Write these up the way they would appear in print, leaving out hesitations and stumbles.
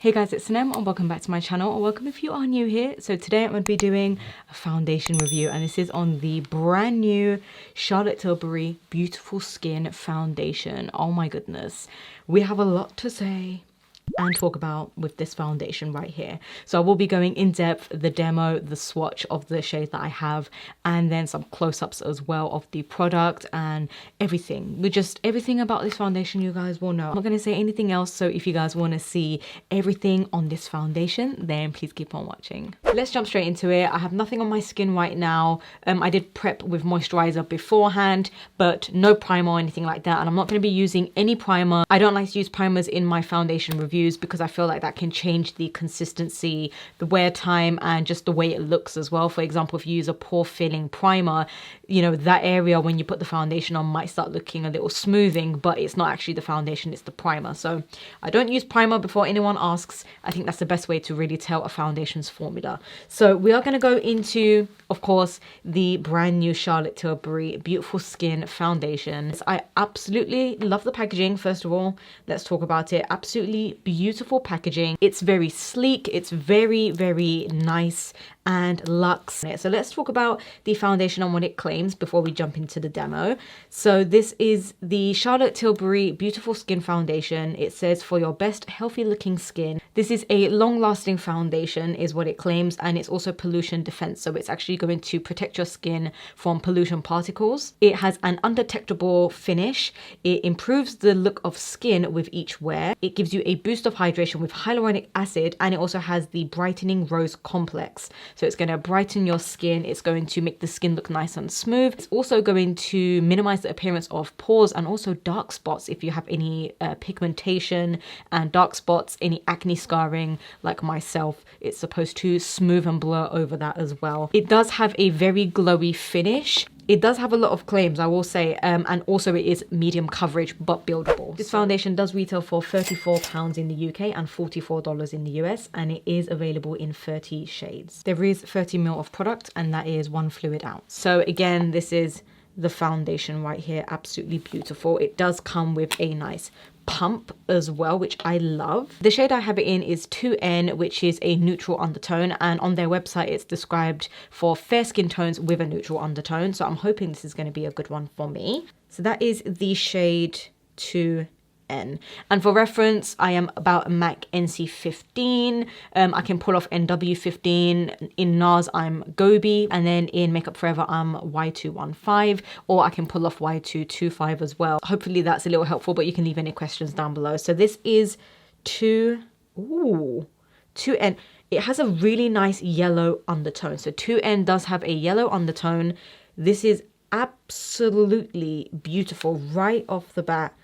Hey guys, it's Sinem and welcome back to my channel, or welcome if you are new here. So today I'm going to be doing a foundation review, and this is on the brand new Charlotte Tilbury Beautiful Skin Foundation. Oh my goodness, we have a lot to say and talk about with this foundation right here. So I will be going in depth, the demo, the swatch of the shade that I have, and then some close-ups as well of the product and everything. With just everything about this foundation you guys will know. I'm not going to say anything else, so if you guys want to see everything on this foundation, then please keep on watching. Let's jump straight into it. I have nothing on my skin right now. I did prep with moisturizer beforehand, but no primer or anything like that, and I'm not going to be using any primer. I don't like to use primers in my foundation reviews because I feel like that can change the consistency, the wear time, and just the way it looks as well. For example, if you use a pore filling primer, you know, that area when you put the foundation on might start looking a little smoothing, but it's not actually the foundation, it's the primer. So I don't use primer before anyone asks. I think that's the best way to really tell a foundation's formula. So we are going to go into, of course, the brand new Charlotte Tilbury Beautiful Skin Foundation. I absolutely love the packaging. First of all, let's talk about it. Absolutely beautiful packaging. It's very sleek, it's very, very nice and luxe. So let's talk about the foundation and what it claims before we jump into the demo. So this is the Charlotte Tilbury Beautiful Skin Foundation. It says, for your best healthy looking skin. This is a long lasting foundation is what it claims, and it's also pollution defense. So it's actually going to protect your skin from pollution particles. It has an undetectable finish. It improves the look of skin with each wear. It gives you a boost of hydration with hyaluronic acid, and it also has the brightening rose complex. So it's going to brighten your skin. It's going to make the skin look nice and smooth. It's also going to minimize the appearance of pores and also dark spots if you have any pigmentation and dark spots, any acne scarring like myself. It's supposed to smooth and blur over that as well. It does have a very glowy finish. It does have a lot of claims, I will say, and also it is medium coverage but buildable. This foundation does retail for £34 in the UK and $44 in the US, and it is available in 30 shades. There is 30 ml of product, and that is 1 fluid ounce. So again, this is the foundation right here. Absolutely beautiful. It does come with a nice pump as well, which I love. The shade I have it in is 2N, which is a neutral undertone, and on their website it's described for fair skin tones with a neutral undertone, so I'm hoping this is going to be a good one for me. So that is the shade 2N. And for reference, I am about a MAC NC15. I can pull off NW15. In NARS, I'm Gobi. And then in Makeup Forever, I'm Y215. Or I can pull off Y225 as well. Hopefully that's a little helpful, but you can leave any questions down below. So this is 2N. It has a really nice yellow undertone. So 2N does have a yellow undertone. This is absolutely beautiful right off the bat.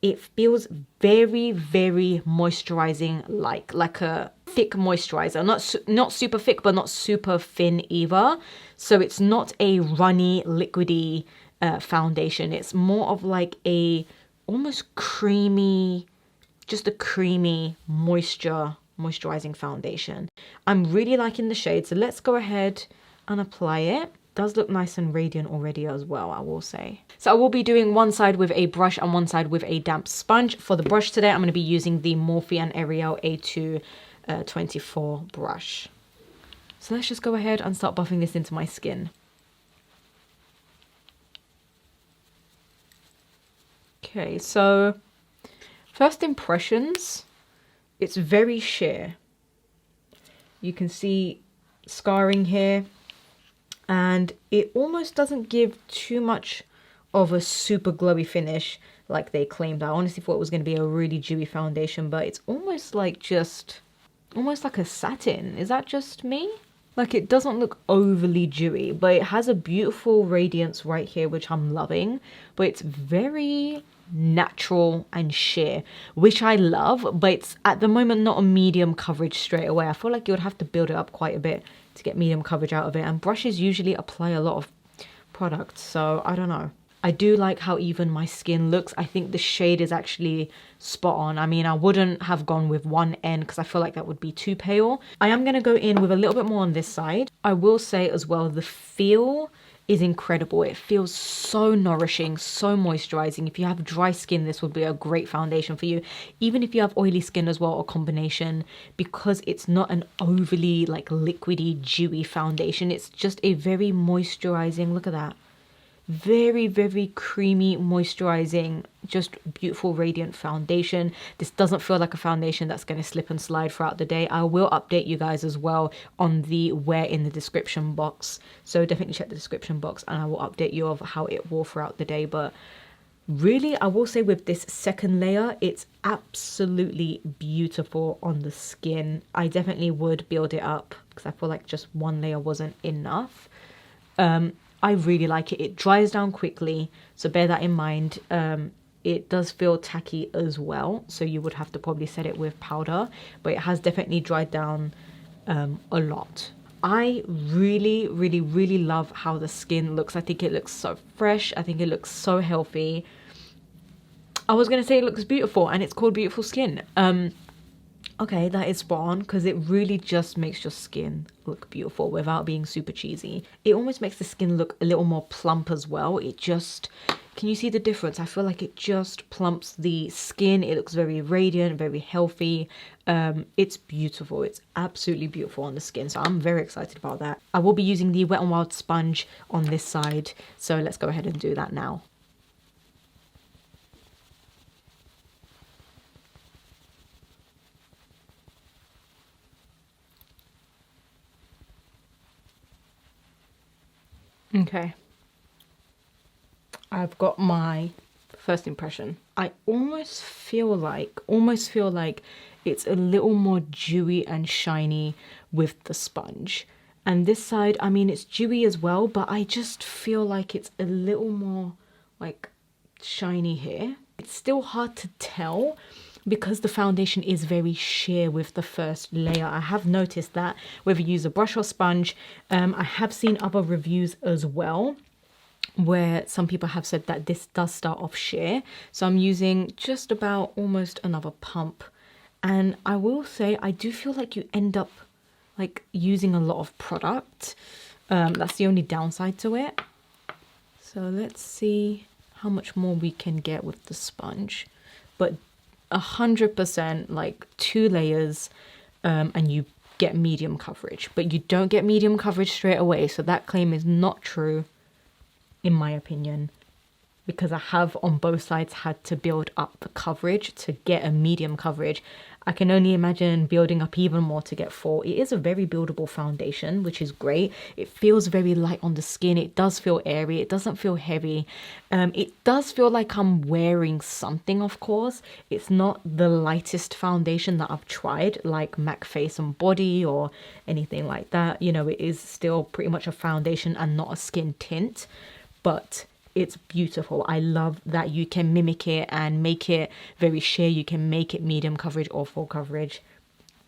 It feels very, very moisturizing, like a thick moisturizer. Not super thick, but not super thin either. So it's not a runny, liquidy foundation. It's more of like a almost creamy, just a creamy moisturizing foundation. I'm really liking the shade, so let's go ahead and apply it. Does look nice and radiant already as well, I will say. So I will be doing one side with a brush and one side with a damp sponge. For the brush today, I'm going to be using the Morphe and Ariel A224 brush. So let's just go ahead and start buffing this into my skin. Okay, so first impressions, it's very sheer. You can see scarring here. And it almost doesn't give too much of a super glowy finish like they claimed. I honestly thought it was going to be a really dewy foundation, but it's almost like almost like a satin. Is that just me? Like, it doesn't look overly dewy, but it has a beautiful radiance right here, which I'm loving. But it's very natural and sheer, which I love, but it's at the moment not a medium coverage straight away. I feel like you would have to build it up quite a bit to get medium coverage out of it, and brushes usually apply a lot of product, so I don't know. I do like how even my skin looks. I think the shade is actually spot on. I mean, I wouldn't have gone with 1N because I feel like that would be too pale. I am going to go in with a little bit more on this side. I will say as well, the feel is incredible. It feels so nourishing, so moisturizing. If you have dry skin, this would be a great foundation for you. Even if you have oily skin as well, or combination, because it's not an overly like liquidy, dewy foundation. It's just a very moisturizing, look at that. Very, very creamy, moisturizing, just beautiful, radiant foundation. This doesn't feel like a foundation that's going to slip and slide throughout the day. I will update you guys as well on the wear in the description box. So definitely check the description box and I will update you of how it wore throughout the day. But really, I will say with this second layer, it's absolutely beautiful on the skin. I definitely would build it up because I feel like just one layer wasn't enough. I really like it. It dries down quickly, so bear that in mind. It does feel tacky as well, so you would have to probably set it with powder, but it has definitely dried down a lot. I really, really, really love how the skin looks. I think it looks so fresh. I think it looks so healthy. I was going to say it looks beautiful, and it's called Beautiful Skin. Okay, that is spot on because it really just makes your skin look beautiful without being super cheesy. It almost makes the skin look a little more plump as well. It just, can you see the difference? I feel like it just plumps the skin. It looks very radiant, very healthy. It's beautiful. It's absolutely beautiful on the skin. So I'm very excited about that. I will be using the Wet n Wild sponge on this side. So let's go ahead and do that now. Okay, I've got my first impression. I almost feel like it's a little more dewy and shiny with the sponge. And this side, I mean, it's dewy as well, but I just feel like it's a little more like shiny here. It's still hard to tell because the foundation is very sheer with the first layer. I have noticed that whether you use a brush or sponge. I have seen other reviews as well where some people have said that this does start off sheer. So I'm using just about almost another pump. And I will say, I do feel like you end up like using a lot of product. That's the only downside to it. So let's see how much more we can get with the sponge. But 100% like 2 layers and you get medium coverage, but you don't get medium coverage straight away. So that claim is not true in my opinion, because I have on both sides had to build up the coverage to get a medium coverage. I can only imagine building up even more to get 4. It is a very buildable foundation, which is great. It feels very light on the skin. It does feel airy. It doesn't feel heavy. It does feel like I'm wearing something, of course. It's not the lightest foundation that I've tried, like MAC Face and Body or anything like that. You know, it is still pretty much a foundation and not a skin tint, but it's beautiful. I love that you can mimic it and make it very sheer. You can make it medium coverage or full coverage.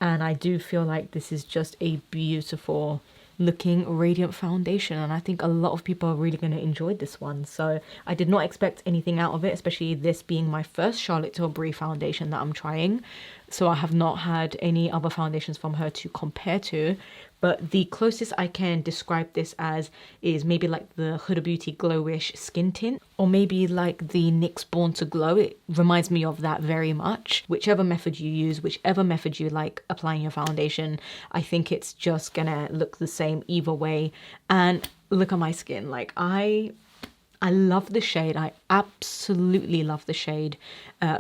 And I do feel like this is just a beautiful looking radiant foundation. And I think a lot of people are really going to enjoy this one. So I did not expect anything out of it, especially this being my first Charlotte Tilbury foundation that I'm trying. So I have not had any other foundations from her to compare to. But the closest I can describe this as is maybe like the Huda Beauty Glowish skin tint, or maybe like the NYX Born to Glow. It reminds me of that very much. Whichever method you use, whichever method you like applying your foundation, I think it's just gonna look the same either way. And look at my skin. Like I love the shade. I absolutely love the shade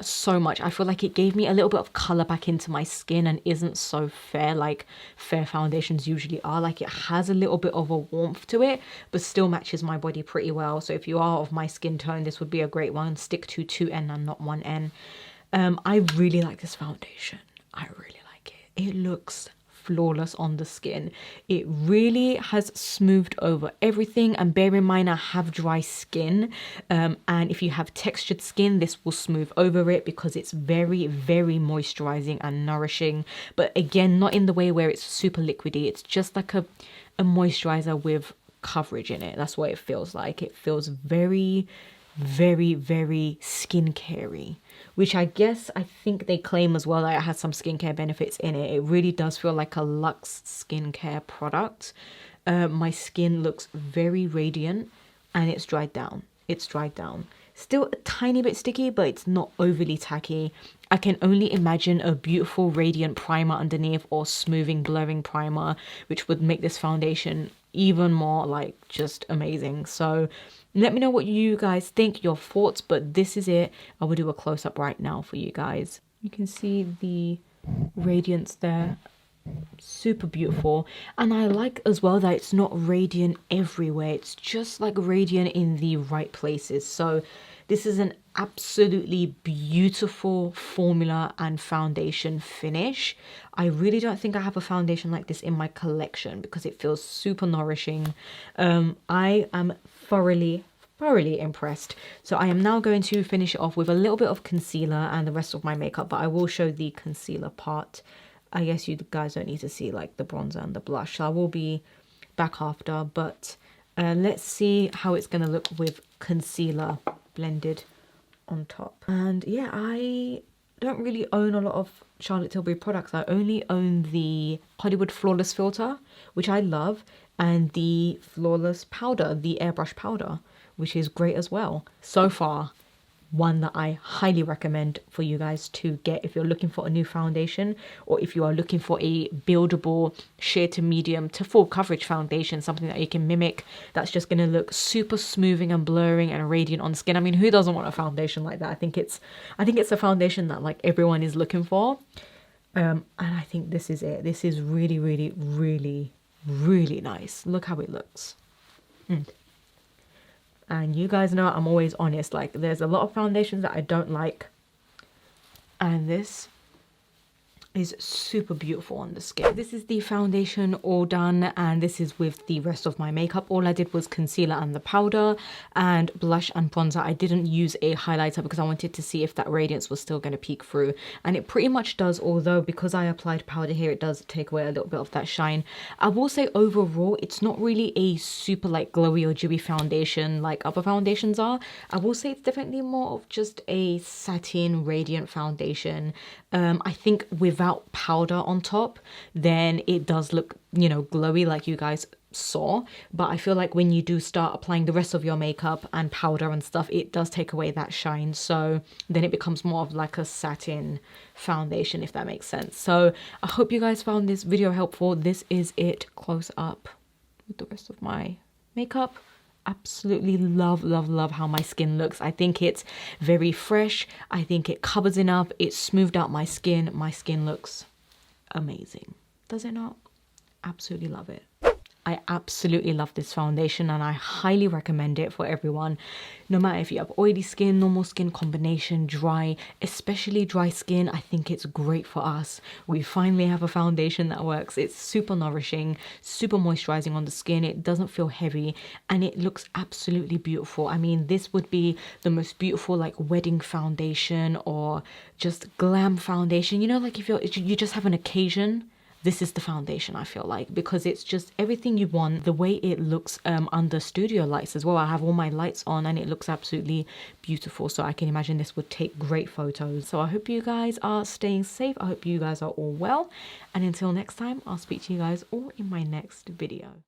so much. I feel like it gave me a little bit of color back into my skin and isn't so fair like fair foundations usually are. Like it has a little bit of a warmth to it, but still matches my body pretty well. So if you are of my skin tone, this would be a great one. Stick to 2N and not 1N. I really like this foundation. I really like it. It looks flawless on the skin. It really has smoothed over everything, and bear in mind I have dry skin, and if you have textured skin, this will smooth over it because it's very, very moisturizing and nourishing. But again, not in the way where it's super liquidy. It's just like a moisturizer with coverage in it. That's what it feels like. It feels very, very, very skincare-y, which I think they claim as well that it has some skincare benefits in it. It really does feel like a luxe skincare product. my skin looks very radiant and it's dried down. It's dried down. Still a tiny bit sticky, but it's not overly tacky. I can only imagine a beautiful radiant primer underneath, or smoothing blurring primer, which would make this foundation even more like just amazing. So let me know what you guys think, your thoughts, but this is it. I will do a close-up right now for you guys. You can see the radiance there. Super beautiful. And I like as well that it's not radiant everywhere, it's just like radiant in the right places. So this is an absolutely beautiful formula and foundation finish. I really don't think I have a foundation like this in my collection because it feels super nourishing. I am thoroughly impressed. So I am now going to finish it off with a little bit of concealer and the rest of my makeup, but I will show the concealer part. I guess you guys don't need to see like the bronzer and the blush, so I will be back after, but let's see how it's going to look with concealer blended on top. And yeah, I don't really own a lot of Charlotte Tilbury products. I only own the Hollywood Flawless Filter, which I love, and the Flawless Powder, the airbrush powder, which is great as well. So far, one that I highly recommend for you guys to get if you're looking for a new foundation, or if you are looking for a buildable sheer to medium to full coverage foundation, something that you can mimic that's just going to look super smoothing and blurring and radiant on skin. I mean, who doesn't want a foundation like that? I think it's a foundation that like everyone is looking for, and I think this is it. This is really, really, really, really nice. Look how it looks. And you guys know I'm always honest, like there's a lot of foundations that I don't like, and this is super beautiful on the skin. This is the foundation all done, and this is with the rest of my makeup. All I did was concealer and the powder, and blush and bronzer. I didn't use a highlighter because I wanted to see if that radiance was still going to peek through, and it pretty much does, although because I applied powder here it does take away a little bit of that shine. I will say overall it's not really a super like glowy or dewy foundation like other foundations are. I will say it's definitely more of just a satin radiant foundation. I think without powder on top, then it does look, you know, glowy like you guys saw. But I feel like when you do start applying the rest of your makeup and powder and stuff, it does take away that shine. So then it becomes more of like a satin foundation, if that makes sense. So I hope you guys found this video helpful. This is it close up with the rest of my makeup. Absolutely love how my skin looks. I think it's very fresh. I think it covers enough. It's smoothed out my skin. My skin looks amazing. Does it not? Absolutely love it. I absolutely love this foundation, and I highly recommend it for everyone. No matter if you have oily skin, normal skin combination, dry, especially dry skin, I think it's great for us. We finally have a foundation that works. It's super nourishing, super moisturizing on the skin. It doesn't feel heavy, and it looks absolutely beautiful. I mean, this would be the most beautiful like wedding foundation or just glam foundation. You know, like if you just have an occasion, this is the foundation, I feel like, because it's just everything you want. The way it looks under studio lights as well. I have all my lights on and it looks absolutely beautiful. So I can imagine this would take great photos. So I hope you guys are staying safe. I hope you guys are all well. And until next time, I'll speak to you guys all in my next video.